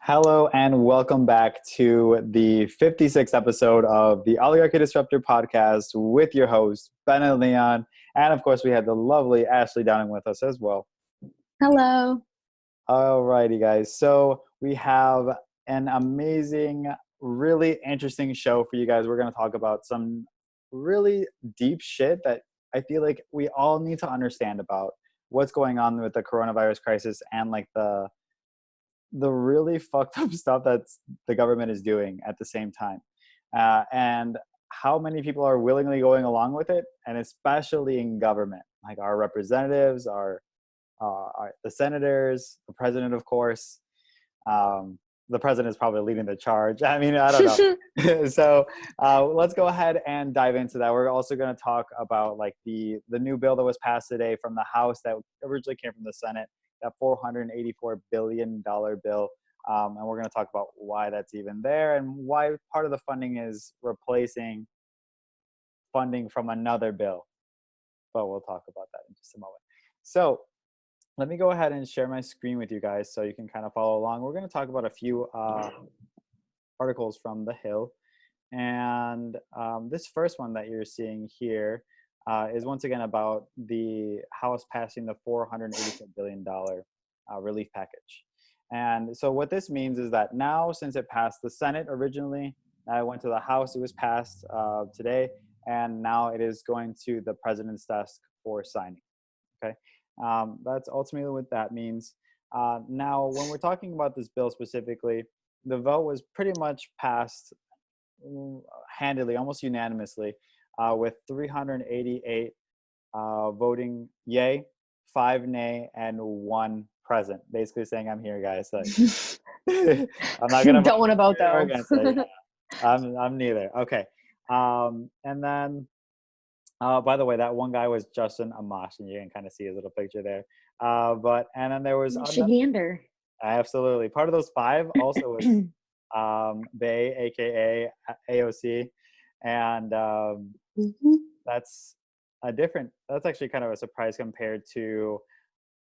Hello and welcome back to the 56th episode of the Oligarchy Disruptor podcast with your host, Bennett and Leon. And of course, we had the lovely Ashley Downing with us as well. Hello. Alrighty, guys. So we have an amazing, really interesting show for you guys. We're going to talk about some really deep shit that I feel like we all need to understand about what's going on with the coronavirus crisis and like the really fucked up stuff that the government is doing at the same time, and how many people are willingly going along with it, and especially in government, like our representatives, the senators, the president, of course. The president is probably leading the charge. I mean, I don't know. So let's go ahead and dive into that. We're also going to talk about like the new bill that was passed today from the House that originally came from the Senate, that $484 billion bill. And we're going to talk about why that's even there and why part of the funding is replacing funding from another bill. But we'll talk about that in just a moment. So let me go ahead and share my screen with you guys so you can kind of follow along. We're going to talk about a few articles from The Hill. And this first one that you're seeing here is once again about the House passing the $484 billion relief package. And so what this means is that now, since it passed the Senate originally, it went to the House, it was passed today, and now it is going to the president's desk for signing. Okay, that's ultimately what that means. Now, when we're talking about this bill specifically, the vote was pretty much passed handily, almost unanimously, with 388 voting yay, 5 nay, and 1 present. Basically saying, I'm here, guys. Like, I'm not gonna don't want to vote though. Yeah. I'm neither. Okay. And then, by the way, that one guy was Justin Amash, and you can kind of see his little picture there. And then there was Shahander. Absolutely. Part of those 5 also was Bay, aka AOC, and that's actually kind of a surprise compared to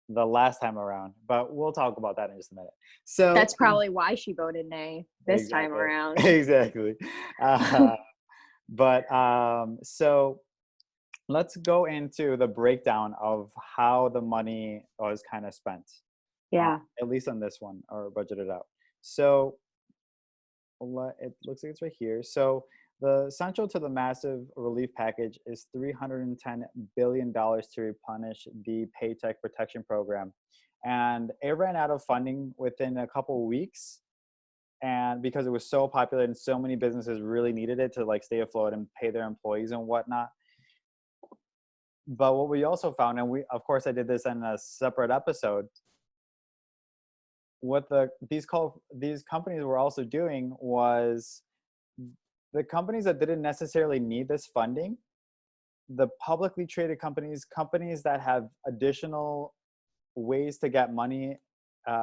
the last time around, but we'll talk about that in just a minute. So that's probably why she voted nay this time around. Exactly. So let's go into the breakdown of how the money was kind of spent. Yeah. At least on this one, or budgeted out. So it looks like it's right here. So the central to the massive relief package is $310 billion to replenish the Paycheck Protection Program. And it ran out of funding within a couple of weeks. And because it was so popular and so many businesses really needed it to like stay afloat and pay their employees and whatnot. But what we also found, and of course I did this in a separate episode, what these companies were also doing was, the companies that didn't necessarily need this funding, the publicly traded companies that have additional ways to get money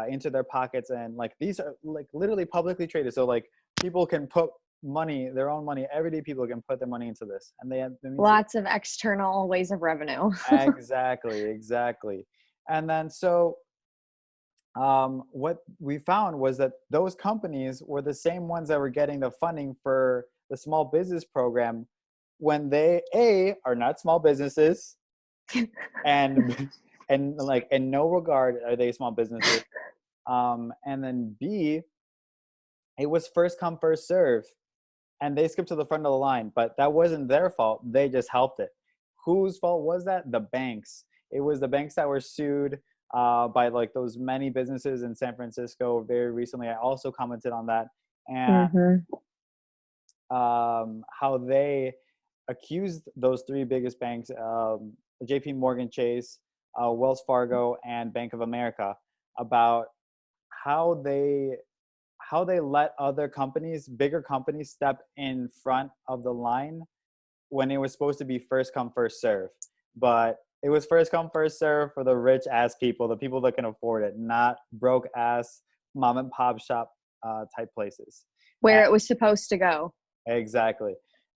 into their pockets, and like these are like literally publicly traded, so like people can put money, their own money, everyday people can put their money into this, and they have lots of external ways of revenue. Exactly. And then so what we found was that those companies were the same ones that were getting the funding for the small business program, when they are not small businesses, and like in no regard are they small businesses, and then B, it was first come first serve, and they skipped to the front of the line, but that wasn't their fault. They just helped it. Whose fault was that? The banks. It was the banks that were sued by like those many businesses in San Francisco very recently. I also commented on that, and how they accused those 3 biggest banks, JP Morgan Chase, Wells Fargo, and Bank of America, about how they let other companies, bigger companies, step in front of the line when it was supposed to be first come first serve. But it was first come first serve for the rich ass people, the people that can afford it, not broke ass mom and pop shop type places where it was supposed to go. Exactly.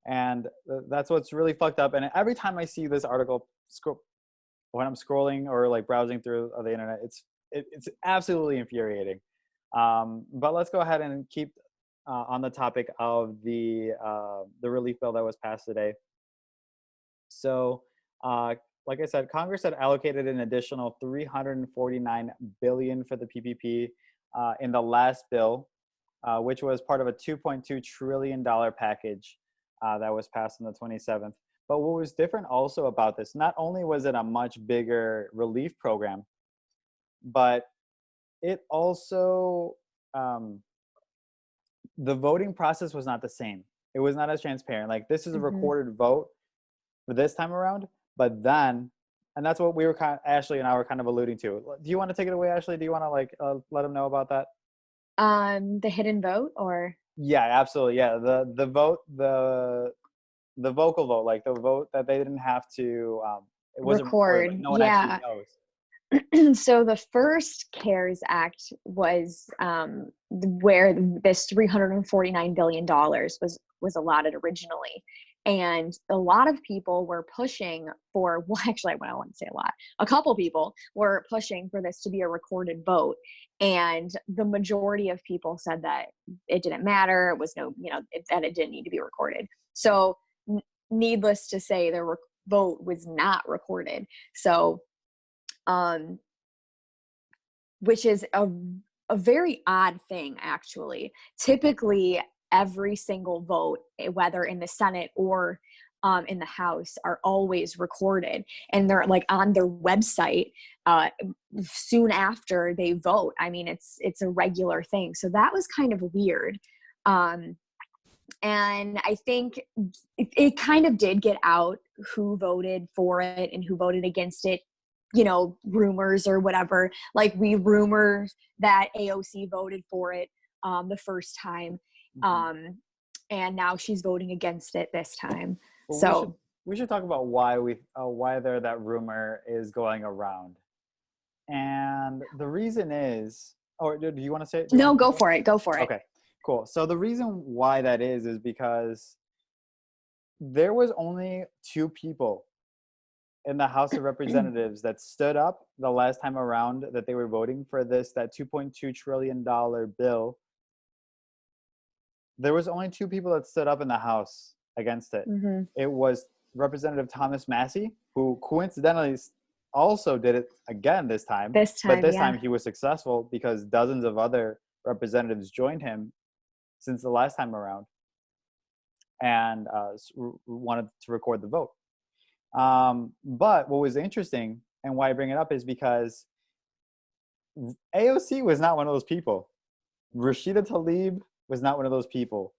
And that's what's really fucked up. And every time I see this article when I'm scrolling or like browsing through the internet, it's absolutely infuriating. But let's go ahead and keep on the topic of the relief bill that was passed today. So, like I said, Congress had allocated an additional 349 billion for the PPP in the last bill, which was part of a 2.2 trillion dollar package that was passed on the 27th. But what was different also about this, not only was it a much bigger relief program, but it also the voting process was not the same. It was not as transparent. Like this is a Hmm. recorded vote for this time around, but then, and that's what we were Ashley and I were kind of alluding to. Do you want to take it away, Ashley? Do you want to like let them know about that? The hidden vote, or Yeah, absolutely. Yeah, the vote, the vocal vote, like the vote that they didn't have to. It wasn't recorded. Like record. no one actually Yeah. knows. So the first CARES Act was where this $349 billion was allotted originally. And a lot of people were pushing for, well, actually, I don't want to say a lot. A couple people were pushing for this to be a recorded vote. And the majority of people said that it didn't matter. It was that it didn't need to be recorded. So needless to say, the vote was not recorded. So, which is a very odd thing, actually. Typically, every single vote, whether in the Senate or in the House, are always recorded, and they're like on their website soon after they vote. I mean, it's a regular thing. So that was kind of weird. And I think it kind of did get out who voted for it and who voted against it, rumors or whatever. Like we rumor that AOC voted for it the first time, Mhm. and now she's voting against it this time. Well, So we should talk about why that rumor is going around, and the reason is. Or do you want to say it? Do you no, want to go say for it. Go for it? it. Okay, cool. So the reason why that is because there was only two people in the House of Representatives that stood up the last time around that they were voting for that $2.2 trillion bill. There was only two people that stood up in the House against it. Mm-hmm. It was Representative Thomas Massey, who coincidentally also did it again this time, This but time, this yeah. time he was successful because dozens of other representatives joined him since the last time around and wanted to record the vote. But what was interesting and why I bring it up is because AOC was not one of those people. Rashida Tlaib was not one of those people.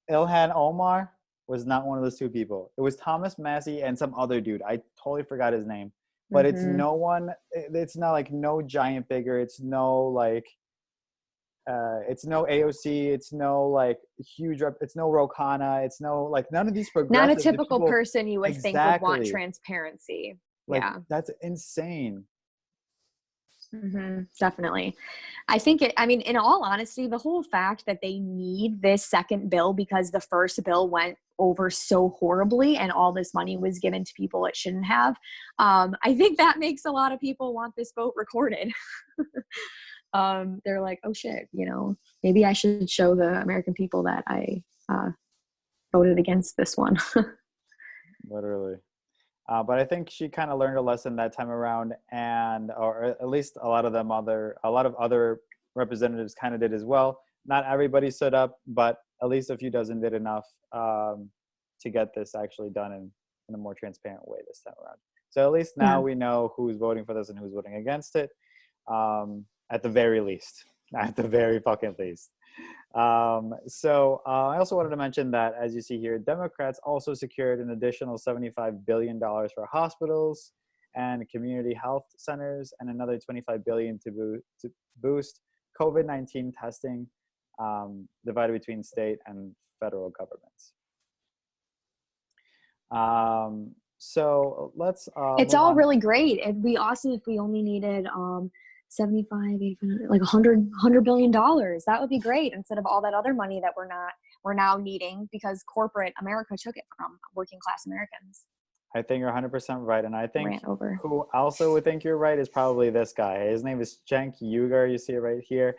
Ilhan Omar was not one of those two people. It was Thomas Massey and some other dude. I totally forgot his name. But it's Mm-hmm. no one. It's not like no giant figure. It's no like. It's no AOC. It's no like huge. It's no Ro Khanna. It's no like none of these Not a progressives. The typical people person you would think would want exactly transparency. like Yeah. that's insane. Mm-hmm. Definitely. I think I mean, in all honesty, the whole fact that they need this second bill because the first bill went over so horribly and all this money was given to people it shouldn't have. I think that makes a lot of people want this vote recorded. They're like, oh shit, maybe I should show the American people that I voted against this one. Literally. But I think she kind of learned a lesson that time around, and or at least a lot of other representatives kind of did as well. Not everybody stood up, but at least a few dozen did enough to get this actually done in a more transparent way this time around. So at least now Yeah. we know who's voting for this and who's voting against it. At the very least, at the very fucking least. I also wanted to mention that, as you see here, Democrats also secured an additional $75 billion for hospitals and community health centers, and another $25 billion to boost COVID-19 testing, divided between state and federal governments. So let's It's move all on. really great. It'd be awesome if we only needed 75, 800, like 100 billion dollars. That would be great, instead of all that other money that we're now needing because corporate America took it from working class Americans. I think you're 100% right. And I think Rant over. who also would think you're right is probably this guy. His name is Cenk Uygur. You see it right here.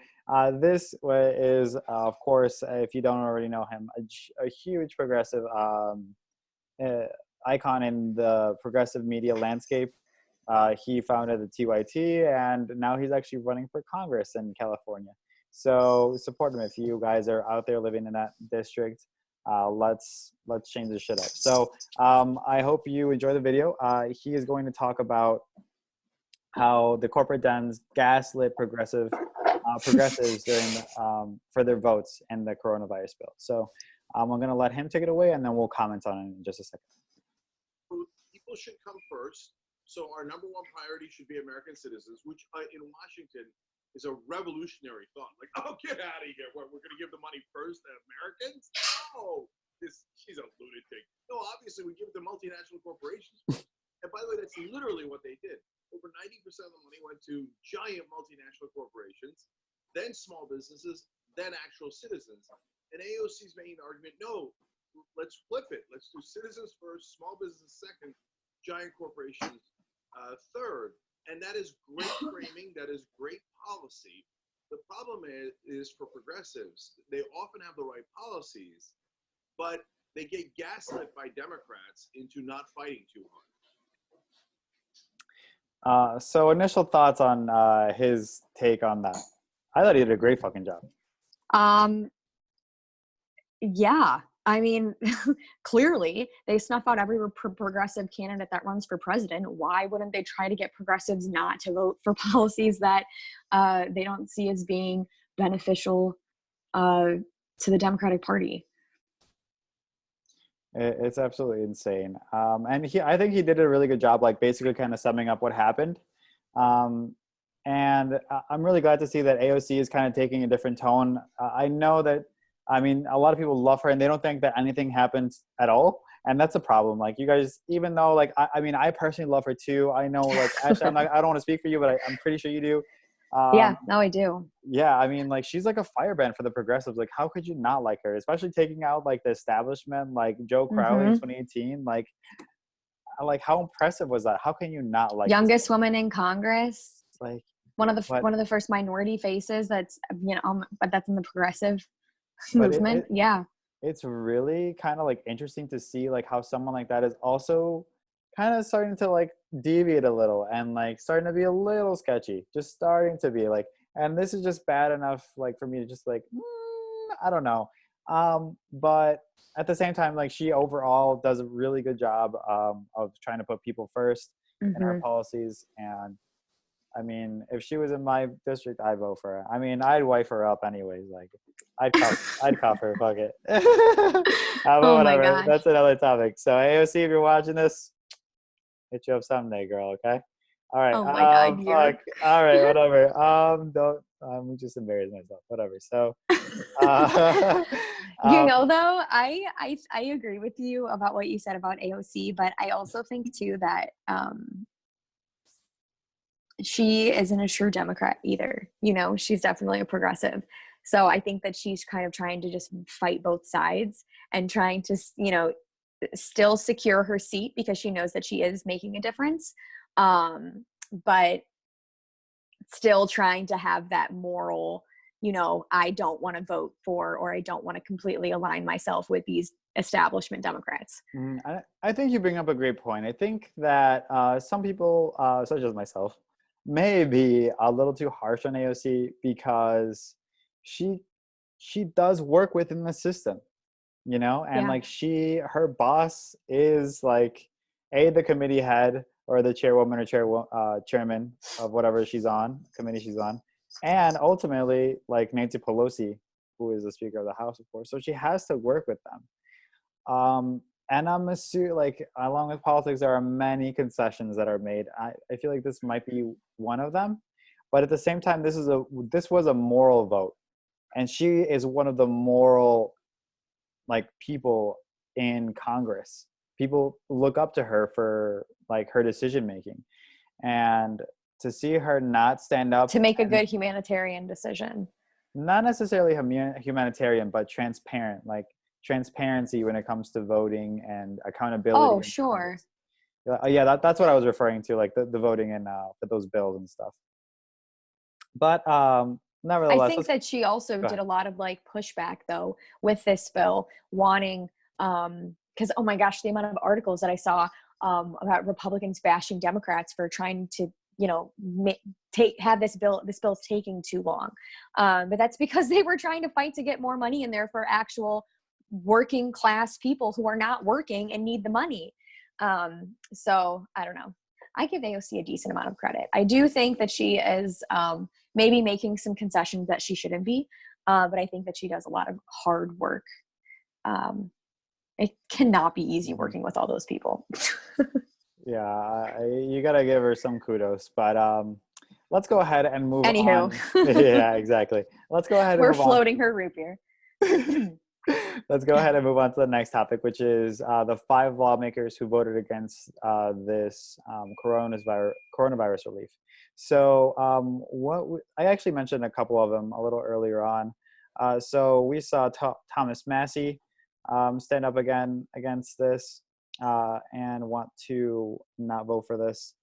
This is, of course, if you don't already know him, a huge progressive uh, icon in the progressive media landscape. He founded the TYT, and now he's actually running for Congress in California. So support him if you guys are out there living in that district. Let's change this shit up. So I hope you enjoy the video. He is going to talk about how the corporate dens gaslit progressives during for their votes in the coronavirus bill. So I'm going to let him take it away, and then we'll comment on it in just a second. People should come first. So our number one priority should be American citizens, which in Washington is a revolutionary thought. Like, oh, get out of here. We're going to give the money first to Americans? Oh, she's a lunatic. No, obviously we give it to multinational corporations first. And by the way, that's literally what they did. Over 90% of the money went to giant multinational corporations, then small businesses, then actual citizens. And AOC's making the argument, no, let's flip it. Let's do citizens first, small business second, giant corporations third. And that is great framing. That is great policy. The problem is for progressives, they often have the right policies, but they get gaslit by Democrats into not fighting too hard. So initial thoughts on his take on that. I thought he did a great fucking job. Yeah. I mean, clearly they snuff out every progressive candidate that runs for president. Why wouldn't they try to get progressives not to vote for policies that they don't see as being beneficial to the Democratic Party? It's absolutely insane. And I think he did a really good job, like basically kind of summing up what happened. And I'm really glad to see that AOC is kind of taking a different tone. I know that, I mean, a lot of people love her and they don't think that anything happens at all. And that's a problem. Like you guys, even though like, I mean, I personally love her too. I know like, Ashley, I don't want to speak for you, but I'm pretty sure you do. Yeah, no, I do. Yeah, I mean, like she's like a firebrand for the progressives. Like, how could you not like her? Especially taking out like the establishment, like Joe Crowley in 2018. Like how impressive was that? How can you not like youngest woman in Congress? Like one of the first minority faces that's but that's in the progressive movement. Yeah, it's really kind of like interesting to see like how someone like that is also kind of starting to like deviate a little and like starting to be a little sketchy, just starting to be like, and this is just bad enough like for me to just like I don't know, but at the same time like she overall does a really good job of trying to put people first in her policies. And I mean, if she was in my district, I'd vote for her. I mean, I'd wife her up anyways. Like, I'd cuff her. Fuck it. But oh whatever. My gosh. That's another topic. So AOC, if you're watching this, hit you up someday, girl. Okay. All right. Oh my God. Fuck. All right. Whatever. Don't. I'm just embarrassed myself. Whatever. So. You know, though, I agree with you about what you said about AOC, but I also think too that she isn't a true Democrat either. You know, she's definitely a progressive. So I think that she's kind of trying to just fight both sides and trying to, you know, still secure her seat because she knows that she is making a difference. But still trying to have that moral, you know, I don't want to vote for, or I don't want to completely align myself with these establishment Democrats. I think you bring up a great point. I think that some people, such as myself, may be a little too harsh on AOC because she does work within the system, you know, and like her boss is like the committee head or the chairwoman or chairman of whatever committee she's on, and ultimately like Nancy Pelosi, who is the Speaker of the House, of course. So she has to work with them. And I'm assuming, like, along with politics, there are many concessions that are made. I feel like this might be one of them, but at the same time, this was a moral vote, and she is one of the moral, like, people in Congress. People look up to her for like her decision making, and to see her not stand up to make a good humanitarian decision, not necessarily humanitarian, but transparent, like. Transparency when it comes to voting and accountability. Oh, sure. Yeah, that's what I was referring to, like the voting and for those bills and stuff. But I nevertheless, think that she also go did ahead. a lot of like pushback though with this bill, wanting because oh my gosh, the amount of articles that I saw about Republicans bashing Democrats for trying to, you know, have this bill's taking too long, but that's because they were trying to fight to get more money in there for actual working class people who are not working and need the money. So I don't know. I give AOC a decent amount of credit. I do think that she is maybe making some concessions that she shouldn't be, but I think that she does a lot of hard work. It cannot be easy Mhm. working with all those people. Yeah, you gotta give her some kudos. But let's go ahead and move Anywho, on. Yeah, exactly. Let's go ahead and we're move on. floating her root beer. Let's go ahead and move on to the next topic, which is the 5 lawmakers who voted against this coronavirus relief. So, I actually mentioned a couple of them a little earlier on. So we saw Thomas Massey stand up again against this and want to not vote for this.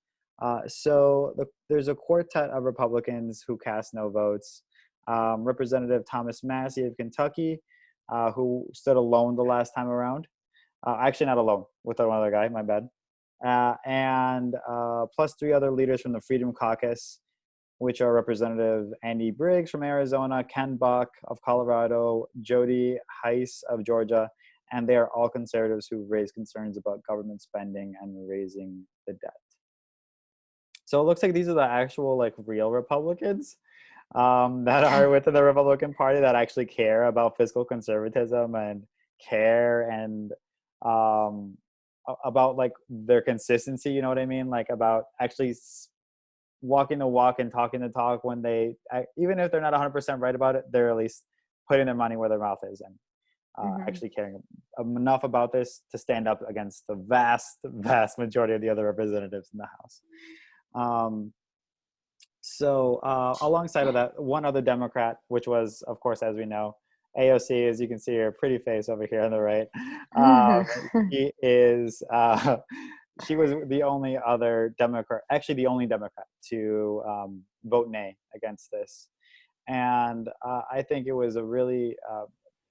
There's a quartet of Republicans who cast no votes. Representative Thomas Massey of Kentucky, who stood alone the last time around. Actually, not alone, with one other guy, my bad. And plus 3 other leaders from the Freedom Caucus, which are Representative Andy Briggs from Arizona, Ken Buck of Colorado, Jody Heiss of Georgia, and they are all conservatives who raise concerns about government spending and raising the debt. So it looks like these are the actual, like, real Republicans that are within the Republican Party that actually care about fiscal conservatism and care and about like their consistency. You know what I mean? Like about actually walking the walk and talking the talk when they, even if they're not 100% right about it, they're at least putting their money where their mouth is and actually caring enough about this to stand up against the vast majority of the other representatives in the House. Alongside of that, one other Democrat, which was, of course, as we know, AOC, as you can see her pretty face over here on the right. She was the only other Democrat, actually the only Democrat to vote nay against this. And I think it was a really,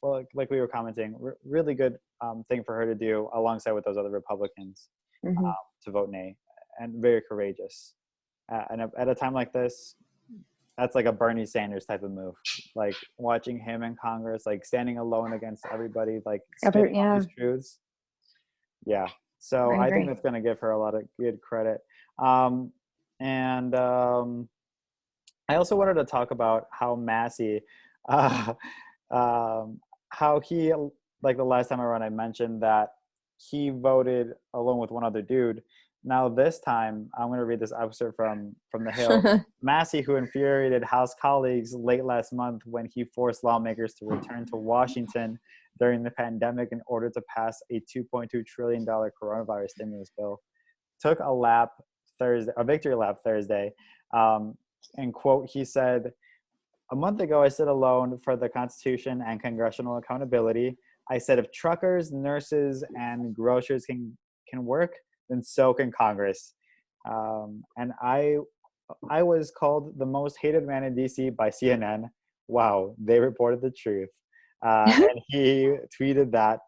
well, like we were commenting, really good thing for her to do alongside with those other Republicans to vote nay, and very courageous. And at a time like this, that's like a Bernie Sanders type of move. Like watching him in Congress, like standing alone against everybody, like spitting all these truths. Yeah. So I think that's going to give her a lot of good credit. I also wanted to talk about how Massey, how he, like the last time around, I mentioned that he voted alone with one other dude. Now this time, I'm going to read this excerpt from The Hill. Massey, who infuriated House colleagues late last month when he forced lawmakers to return to Washington during the pandemic in order to pass a $2.2 trillion coronavirus stimulus bill, took a victory lap Thursday. And quote, he said, "A month ago, I stood alone for the Constitution and congressional accountability. I said, if truckers, nurses, and grocers can work, then so can Congress." And I was called the most hated man in DC by CNN. Wow, they reported the truth. And he tweeted that.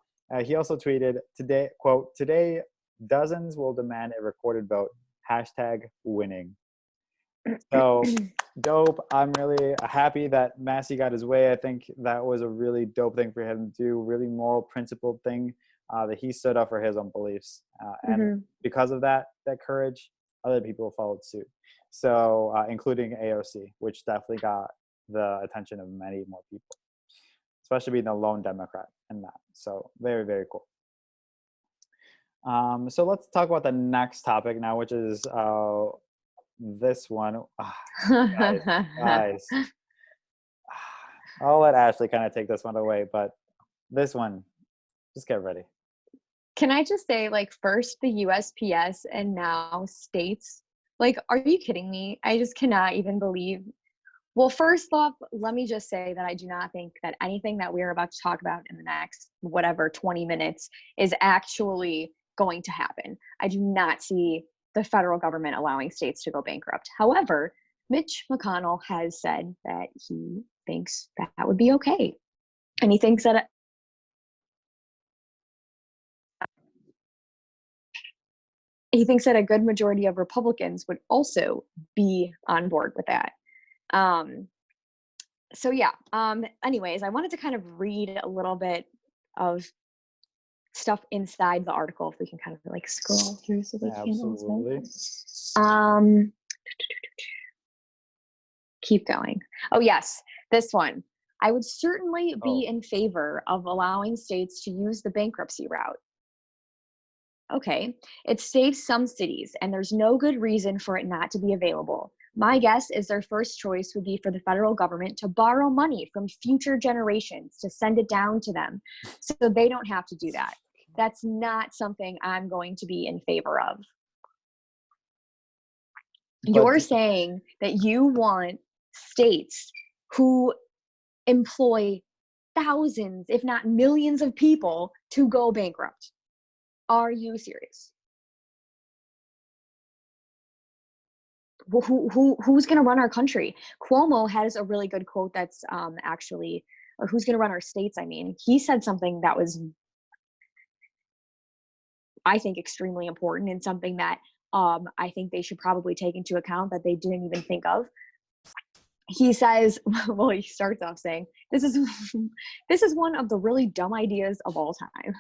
He also tweeted, today, quote, "Today, dozens will demand a recorded vote. #winning." So dope. I'm really happy that Massey got his way. I think that was a really dope thing for him to do, really moral, principled thing, that he stood up for his own beliefs. And because of that courage, other people followed suit. So including AOC, which definitely got the attention of many more people, especially being the lone Democrat in that. So very, very cool. So let's talk about the next topic now, which is this one. Guys. I'll let Ashley kind of take this one away, but this one, just get ready. Can I just say, like, first the USPS and now states, like, are you kidding me? I just cannot even believe. Well, first off, let me just say that I do not think that anything that we're about to talk about in the next, 20 minutes is actually going to happen. I do not see the federal government allowing states to go bankrupt. However, Mitch McConnell has said that he thinks that would be okay. And he thinks that a good majority of Republicans would also be on board with that. So yeah, anyways, I wanted to kind of read a little bit of stuff inside the article, if we can kind of like scroll through so they Absolutely. can. Keep going. Oh yes, this one. I would certainly be in favor of allowing states to use the bankruptcy route. Okay, it saves some cities, and there's no good reason for it not to be available. My guess is their first choice would be for the federal government to borrow money from future generations to send it down to them, so they don't have to do that. That's not something I'm going to be in favor of. You're saying that you want states who employ thousands, if not millions of people to go bankrupt. Are you serious? Who's going to run our country? Cuomo has a really good quote that's actually, or who's going to run our states, I mean. He said something that was, I think, extremely important, and something that I think they should probably take into account that they didn't even think of. He says, well, he starts off saying, this is one of the really dumb ideas of all time.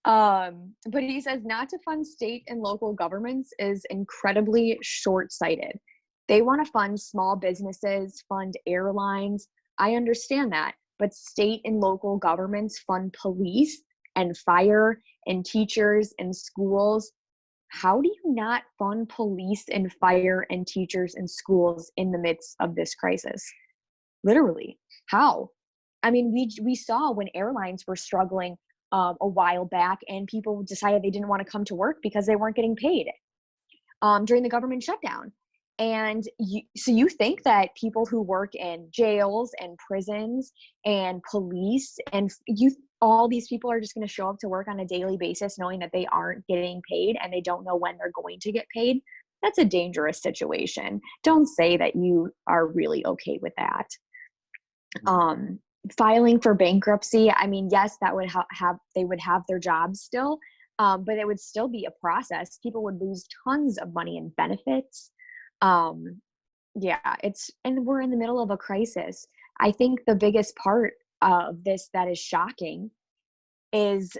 But he says not to fund state and local governments is incredibly short-sighted. They want to fund small businesses, fund airlines. I understand that, but state and local governments fund police and fire and teachers and schools. How do you not fund police and fire and teachers and schools in the midst of this crisis? Literally, how? I mean, we saw when airlines were struggling a while back, and people decided they didn't want to come to work because they weren't getting paid during the government shutdown. And so you think that people who work in jails and prisons and police and all these people are just going to show up to work on a daily basis knowing that they aren't getting paid and they don't know when they're going to get paid? That's a dangerous situation. Don't say that you are really okay with that. Filing for bankruptcy, I mean, yes, that would they would have their jobs still, but it would still be a process. People would lose tons of money in benefits. Yeah, and we're in the middle of a crisis. I think the biggest part of this that is shocking is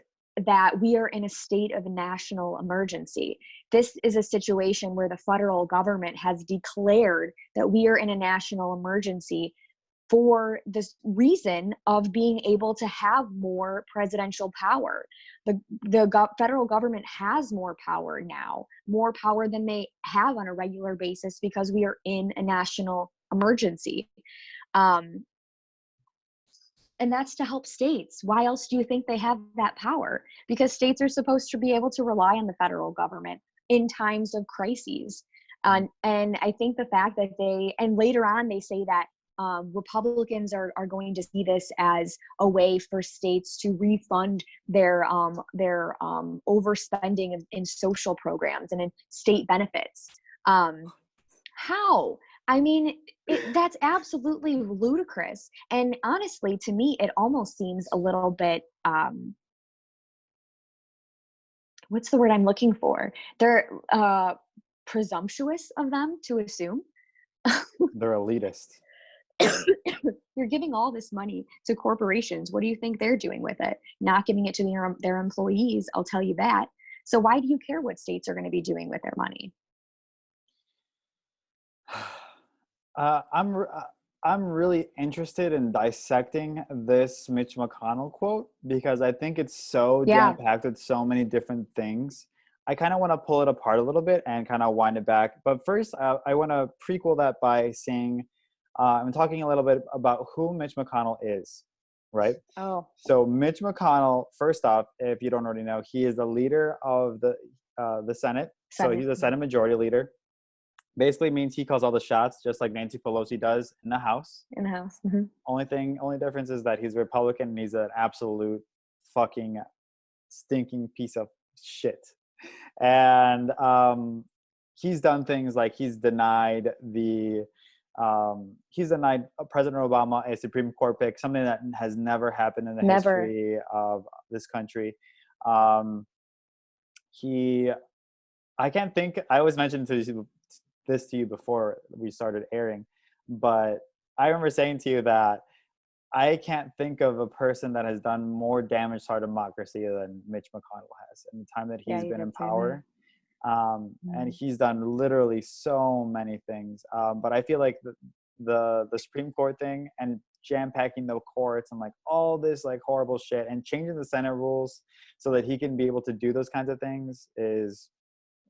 that we are in a state of national emergency. This is a situation where the federal government has declared that we are in a national emergency for this reason of being able to have more presidential power. The federal government has more power now, more power than they have on a regular basis because we are in a national emergency. And that's to help states. Why else do you think they have that power? Because states are supposed to be able to rely on the federal government in times of crises. And I think the fact that and later on they say that Republicans are going to see this as a way for states to refund their overspending in social programs and in state benefits. How? I mean, that's absolutely ludicrous. And honestly, to me, it almost seems a little bit, what's the word I'm looking for? They're presumptuous of them to assume. They're elitist. You're giving all this money to corporations. What do you think they're doing with it? Not giving it to their employees, I'll tell you that. So why do you care what states are going to be doing with their money? I'm really interested in dissecting this Mitch McConnell quote because I think it's so jam-packed with so many different things. I kind of want to pull it apart a little bit and kind of wind it back. But first, I want to prequel that by saying, I'm talking a little bit about who Mitch McConnell is, right? Oh. So Mitch McConnell, first off, if you don't already know, he is the leader of the Senate. So he's the Senate Majority Leader. Basically means he calls all the shots, just like Nancy Pelosi does in the House. In the House. Mm-hmm. Only difference is that he's Republican and he's an absolute fucking stinking piece of shit. And he's done things like he's denied President Obama a Supreme Court pick, something that has never happened in the Never. history of this country. Um, I can't think. I always mentioned this to you before we started airing, but I remember saying to you that I can't think of a person that has done more damage to our democracy than Mitch McConnell has in the time that Yeah, he's you been did in say that. power. And he's done literally so many things. But I feel like the Supreme Court thing and jam packing the courts and like all this like horrible shit and changing the Senate rules so that he can be able to do those kinds of things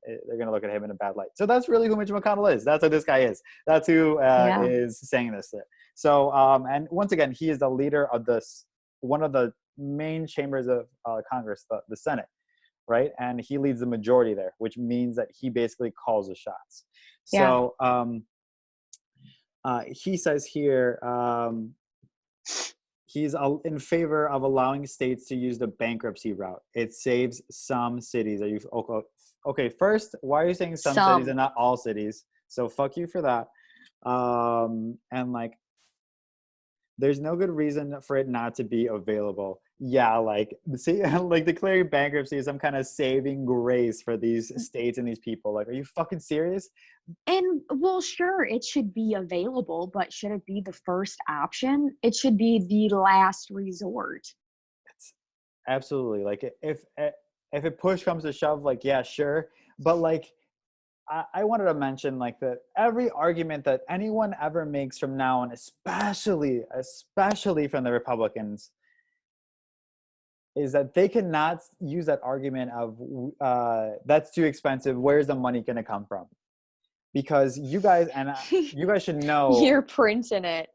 they're going to look at him in a bad light. So that's really who Mitch McConnell is. That's who this guy is. That's who Yeah. is saying this. So, and once again, he is the leader of one of the main chambers of Congress, the Senate, right? And he leads the majority there, which means that he basically calls the shots. So he says here, he's in favor of allowing states to use the bankruptcy route. It saves some cities. Are you okay? First, why are you saying some cities and not all cities? So fuck you for that. And like, there's no good reason for it not to be available. Yeah, like see, like declaring bankruptcy is some kind of saving grace for these states and these people. Like, are you fucking serious? And well, sure, it should be available, but should it be the first option? It should be the last resort. It's absolutely like if it push comes to shove, like yeah, sure, but like I wanted to mention like that every argument that anyone ever makes from now on, especially from the Republicans, is that they cannot use that argument of that's too expensive. Where's the money going to come from? Because you guys should know. You're printing it.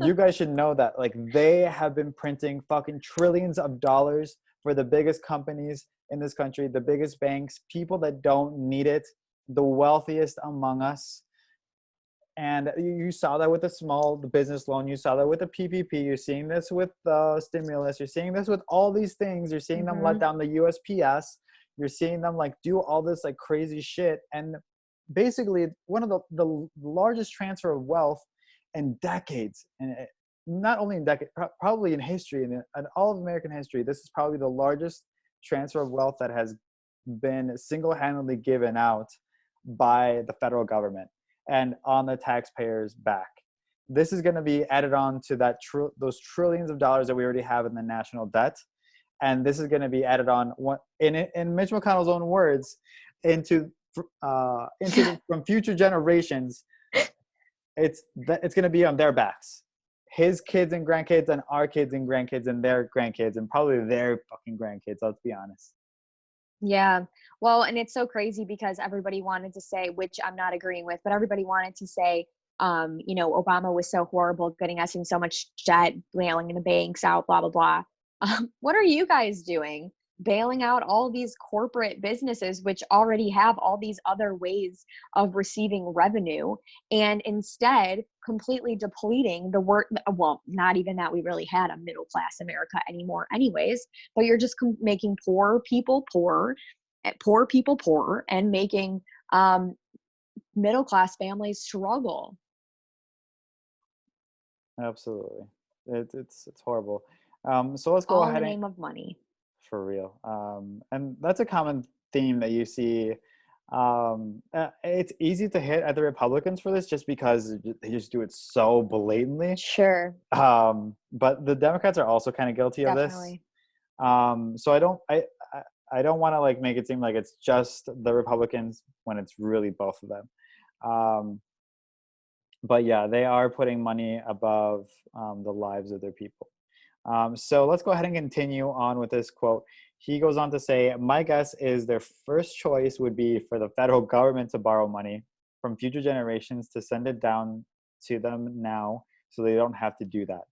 You guys should know that like they have been printing fucking trillions of dollars for the biggest companies in this country, the biggest banks, people that don't need it, the wealthiest among us. And you saw that with the business loan. You saw that with the PPP. You're seeing this with the stimulus. You're seeing this with all these things. You're seeing them let down the USPS. You're seeing them like do all this like crazy shit. And basically one of the largest transfer of wealth in decades, and not only in decades, probably in history, in all of American history, this is probably the largest transfer of wealth that has been single-handedly given out by the federal government and on the taxpayers' back. This is going to be added on to that those trillions of dollars that we already have in the national debt, and this is going to be added on in Mitch McConnell's own words into from future generations. It's going to be on their backs, his kids and grandkids, and our kids and grandkids, and their grandkids, and probably their fucking grandkids. Let's be honest. Yeah. Well, and it's so crazy because everybody wanted to say, which I'm not agreeing with, but everybody wanted to say, Obama was so horrible, getting us in so much debt, bailing the banks out, blah, blah, blah. What are you guys doing? Bailing out all these corporate businesses, which already have all these other ways of receiving revenue, and instead completely depleting not even that we really had a middle class America anymore anyways, but you're just making poor people poorer, and making middle class families struggle. Absolutely. It's horrible. So let's go all ahead. in the name of money. For real. And that's a common theme that you see. It's easy to hit at the Republicans for this just because they just do it so blatantly. Sure. But the Democrats are also kind of guilty of this. So I don't want to like make it seem like it's just the Republicans when it's really both of them. But yeah, they are putting money above the lives of their people. So let's go ahead and continue on with this quote. He goes on to say, my guess is their first choice would be for the federal government to borrow money from future generations to send it down to them now so they don't have to do that.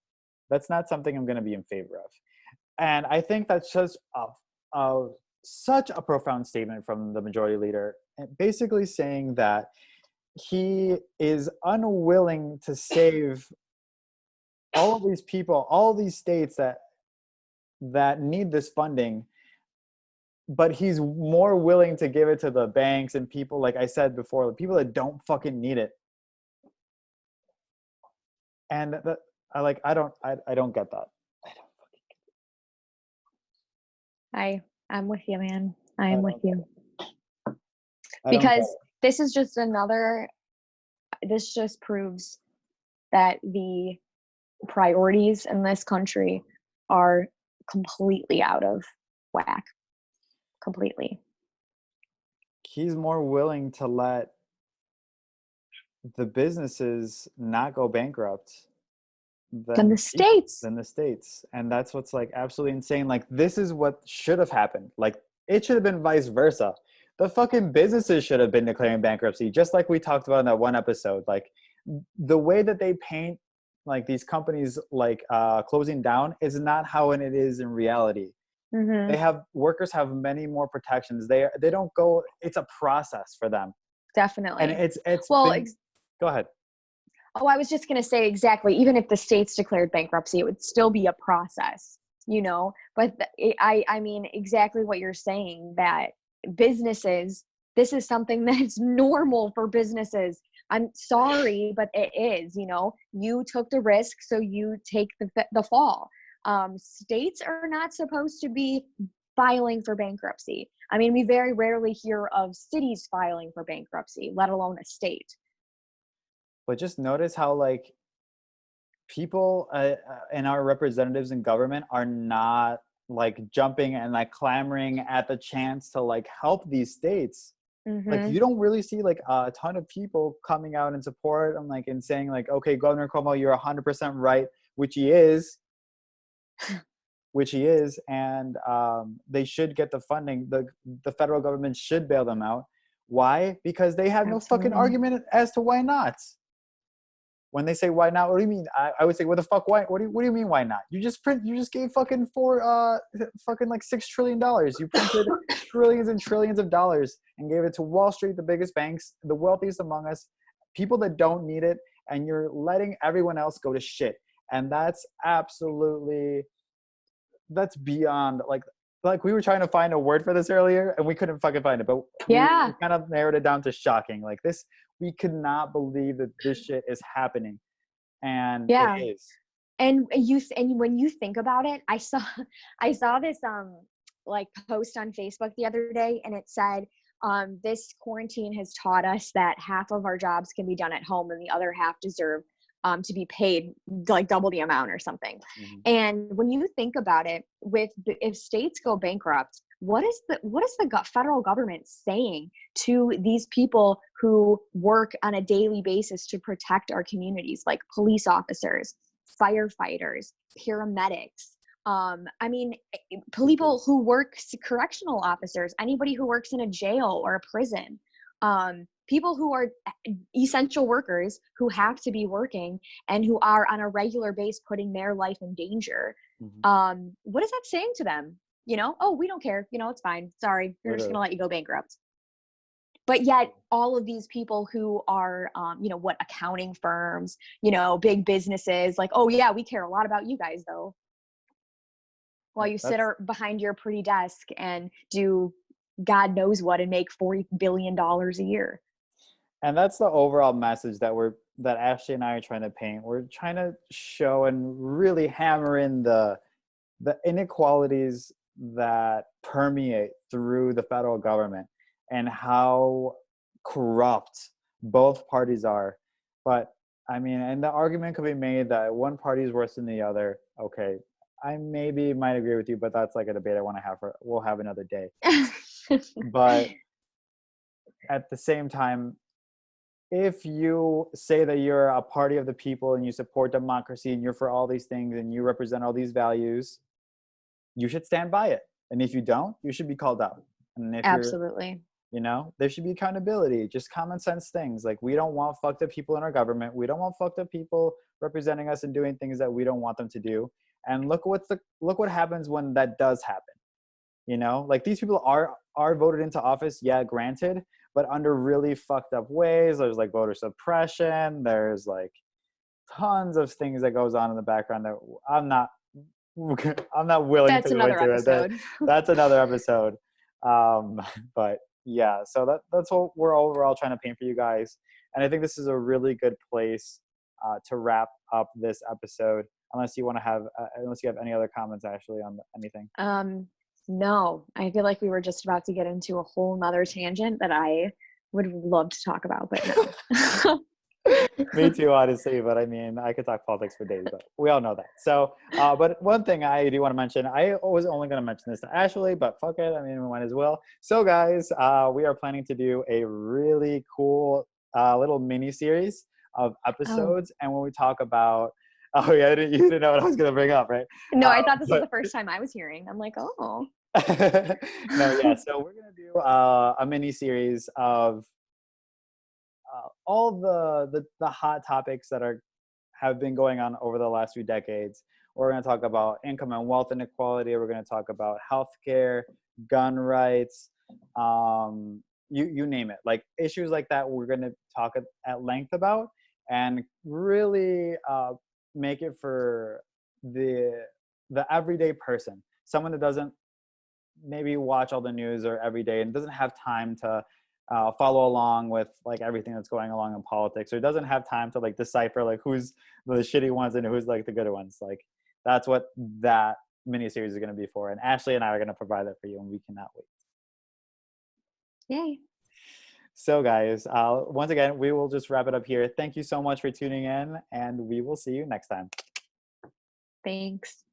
That's not something I'm going to be in favor of. And I think that's just such a profound statement from the majority leader, basically saying that he is unwilling to save all of these people, all these states that need this funding, but he's more willing to give it to the banks and people, like I said before, the people that don't fucking need it. And that, I don't get that. I'm with you, man. I'm with you. Because this is just this just proves that the priorities in this country are completely out of whack. Completely. He's more willing to let the businesses not go bankrupt than the states. And that's what's like absolutely insane. Like, this is what should have happened. Like, it should have been vice versa. The fucking businesses should have been declaring bankruptcy, just like we talked about in that one episode. Like, the way that they paint like these companies like closing down is not how it is in reality. Mm-hmm. Workers have many more protections. They don't go. It's a process for them. Definitely. And it's well. Go ahead. Oh, I was just going to say, exactly. Even if the states declared bankruptcy, it would still be a process, you know. But I mean, exactly what you're saying. That businesses, this is something that's normal for businesses. I'm sorry, but it is. You know, you took the risk, so you take the fall. States are not supposed to be filing for bankruptcy. I mean, we very rarely hear of cities filing for bankruptcy, let alone a state. But just notice how like people and our representatives in government are not like jumping and like clamoring at the chance to like help these states. Mm-hmm. Like, you don't really see like a ton of people coming out in support and like and saying like, okay, Governor Cuomo, you're 100% right, which he is. And they should get the funding. The federal government should bail them out. Why? Because they have no fucking argument as to why not. When they say why not, what do you mean? I would say, what the fuck? Why? What do you mean why not? You just gave fucking fucking like $6 trillion. You printed trillions and trillions of dollars and gave it to Wall Street, the biggest banks, the wealthiest among us, people that don't need it, and you're letting everyone else go to shit. And that's beyond like we were trying to find a word for this earlier and we couldn't fucking find it, but yeah, we kind of narrowed it down to shocking. Like, this, we could not believe that this shit is happening, and yeah, it is. And when you think about it, I saw this like post on Facebook the other day, and it said, this quarantine has taught us that half of our jobs can be done at home and the other half deserve to be paid like double the amount or something. Mm-hmm. And when you think about it, if states go bankrupt, what is the federal government saying to these people who work on a daily basis to protect our communities, like police officers, firefighters, paramedics? I mean, people who work, correctional officers, anybody who works in a jail or a prison, people who are essential workers who have to be working and who are on a regular basis putting their life in danger. Mm-hmm. What is that saying to them? You know, oh, we don't care. You know, it's fine. Sorry, we're just going to let you go bankrupt. But yet all of these people who are, accounting firms, big businesses, like, oh yeah, we care a lot about you guys though. While you sit behind your pretty desk and do God knows what and make $40 billion a year. And that's the overall message that Ashley and I are trying to paint. We're trying to show and really hammer in the inequalities that permeate through the federal government and how corrupt both parties are. But I mean, and the argument could be made that one party is worse than the other. Okay, I maybe might agree with you, but that's like a debate I want to have. We'll have another day. But at the same time, if you say that you're a party of the people and you support democracy and you're for all these things and you represent all these values, you should stand by it. And if you don't, you should be called out. And if absolutely, there should be accountability, just common sense things. Like, we don't want fucked up people in our government. We don't want fucked up people representing us and doing things that we don't want them to do. And look what happens when that does happen. Like, these people are voted into office, yeah, granted, but under really fucked up ways. There's like voter suppression. There's like tons of things that goes on in the background that I'm not willing to go into it. That's another episode. But yeah, so that's what we're overall trying to paint for you guys. And I think this is a really good place to wrap up this episode. Unless you want to have, unless you have any other comments, Ashley, on anything. No, I feel like we were just about to get into a whole nother tangent that I would love to talk about, but no. Me too, honestly. But I mean, I could talk politics for days, but we all know that. So, but one thing I do want to mention, I was only going to mention this to Ashley, but fuck it. I mean, we might as well. So, guys, we are planning to do a really cool little mini series of episodes. And when we talk about, oh yeah, you didn't know what I was going to bring up, right? No, I thought this was the first time I was hearing. I'm like, oh. No, yeah. So we're going to do a mini series of all the hot topics that have been going on over the last few decades. We're going to talk about income and wealth inequality. We're going to talk about healthcare, gun rights, you name it. Like issues like that, we're going to talk at length about and really make it for the everyday person, someone that doesn't maybe watch all the news or every day and doesn't have time to follow along with like everything that's going along in politics, or doesn't have time to like decipher like who's the shitty ones and who's like the good ones. Like that's what that mini series is going to be for. And Ashley and I are going to provide that for you, and we cannot wait. Yay. So guys, once again, we will just wrap it up here. Thank you so much for tuning in, and we will see you next time. Thanks.